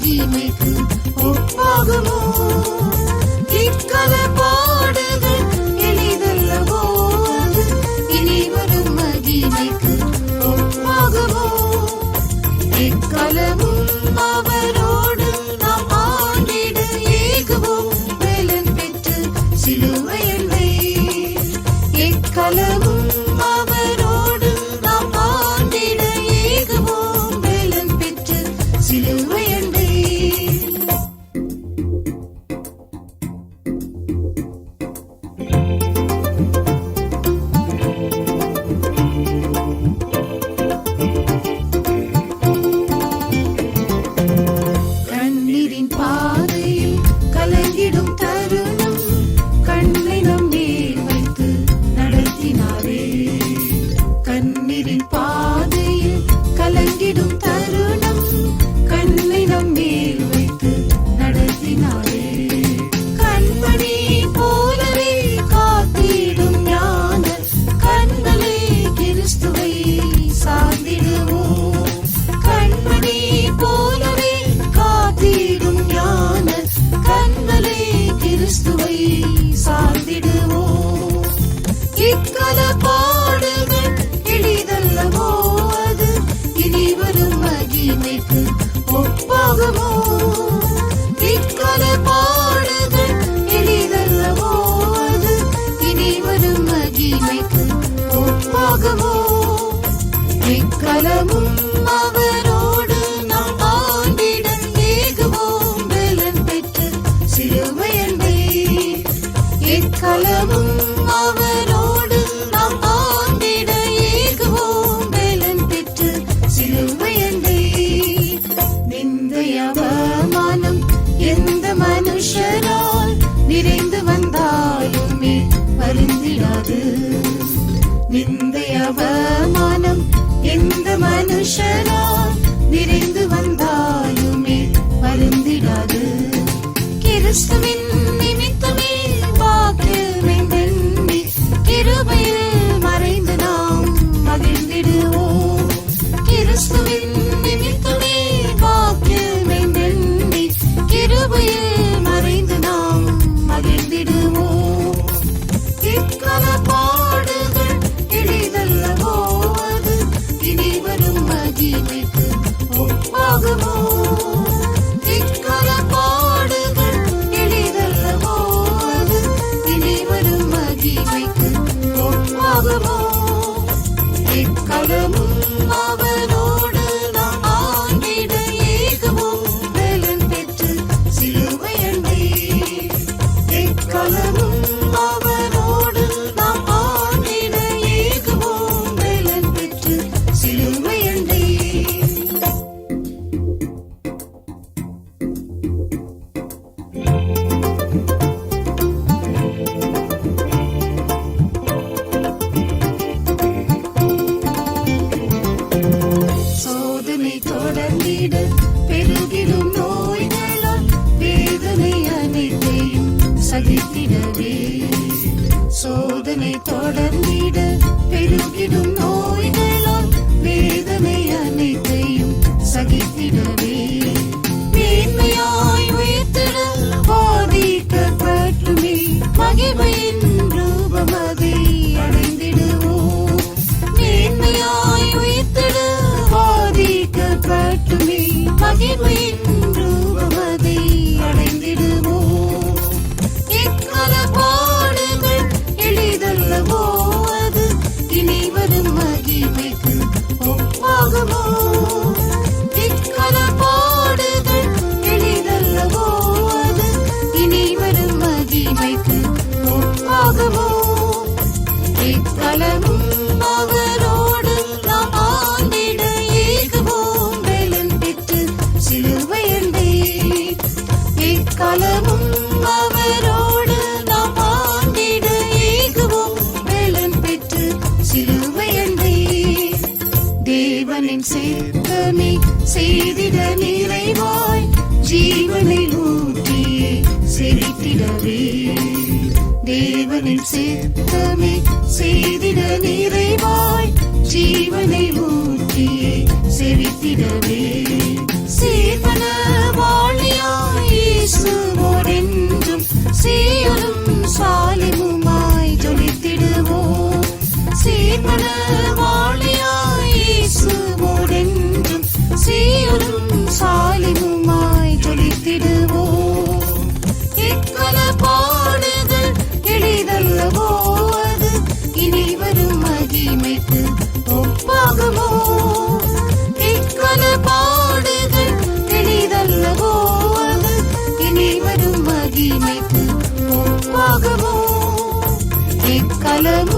மகிமைக்கு ஒப்பாகுமோ? இக்கல பாடுகள் எளிதல்லவோ, அது இனி வரும் மகிமைக்கு ஒப்பாகுமோ? எக்காலமும் அவரோடு நாம் ஆண்டிட ஏகுவோம் பலன் பெற்று சிலுவையண்டை. எக்காலமும் அவரோடு நாம் ஆண்டிட ஏகுவோம் பலன் பெற்று சிலுவையண்டை. கண்ணீரின் பாதையில் கலங்கிடும் தருணம் கண்ணை நம் மேல் வைத்து நடத்தினாரே. கண்ணீரின் பாதையில் கலங்கிடும் தருணம் கண்ணை நம் மேல் வைத்து நடத்தினாரே. கண்மணி போலவே காத்திடும் ஞான கண்களே கிறிஸ்துவை சார்ந்திடுவோம். கண்மணி போலவே காத்திடும் ஞான கண்களே கிறிஸ்துவை சார்ந்திடுவோம். இக்கல பாடுகள் எளிதல்லவோ, அது இனி வரும் மகிமைக்கு ஒப்பாகுமோ? இக்கல பாடுகள் எளிதல்லவோ, அது இனி வரும் மகிமைக்கு ஒப்பாகுமோ? எக்காலமும் அவரோடு நாம் ஆண்டிட ஏகுவோம் பலன் பெற்று சிலுவையண்டை. எக்காலமும் அவரோடு நாம் ஆண்டிட ஏகுவோம் பலன் பெற்று சிலுவையண்டை. நிந்தை அவமானம் எந்த மனுஷரால் நிறைந்து வந்தாலுமே வருந்திடாது. நிந்தை அவமானம் எந்த மனுஷரால் நிறைந்து வந்தாலுமே வருந்திடாது. கிறிஸ்துவின் நிமித்தமே வாக்குமென்றெண்ணி கிருபையில் மறைந்து நாம் மகிழ்ந்திடுவோம். கிறிஸ்துவின் நிமித்தமே வாக்குமென்றெண்ணி கிருபையில் மறைந்து நாம் மகிழ்ந்திடுவோம். இக்கல பாடுகள் எளிதல்லவோ, அது இனி வரும் மகிமைக்கு ஒப்பாகுமோ? இக்கல பாடுகள் எளிதல்லவோ, அது இனி வரும் மகிமைக்கு ஒப்பாகுமோ? எக்காலமும் அவரோடு நாம் ஆண்டிட ஏகுவோம் பலன் பெற்று சிலுவையண்டை. எக்காலமும் அவரோடு நாம் ஆண்டிட ஏகுவோம் பலன் பெற்று சிலுவையண்டை. சோதனை தொடர்ந்திட பெருகிடும் நோய்களால் வேதனை அனைத்தையும் சகித்திடவே. சோதனை தொடர்ந்திட பெருகிடும் நோய்களால் வேதனை அனைத்தையும் சகித்திடவே. மேன்மையாய் உயர்த்திட பாதிக்கப்பட்டுமே மகிமையின் ரூபம் அதை அடைந்திடுவோம். மேன்மையாய் உயர்த்திட பாதிக்கப்பட்டுமே மகிமையின் ரூபம் அதை அடைந்திடுவோம். இக்கல பாடுகள் எளிதல்லவோ, அது இனி வரும் மகிமைக்கு ஒப்பாகுமோ? இக்கல பாடுகள் எளிதல்லவோ, அது இனி வரும் மகிமைக்கு ஒப்பாகுமோ? இக்கலமும் அவரோடு நாம் ஆண்டிட ஏகுவோம் பலன் பெற்று சிலுவையண்டை. இக்கலமும் அவரோடு நாம் ஆண்டிட ஏகுவோம் பலன் பெற்று சிலுவையண்டை. தேவனின் சித்தமே செய்திட நிறைவாய் ஜீவனை ஊற்றியே செழித்திடவே. தேவனின் சித்தமே செய்திட நிறைவாய் ஜீவனை ஊற்றியே செழித்திடவே. சீர்பல நலமும்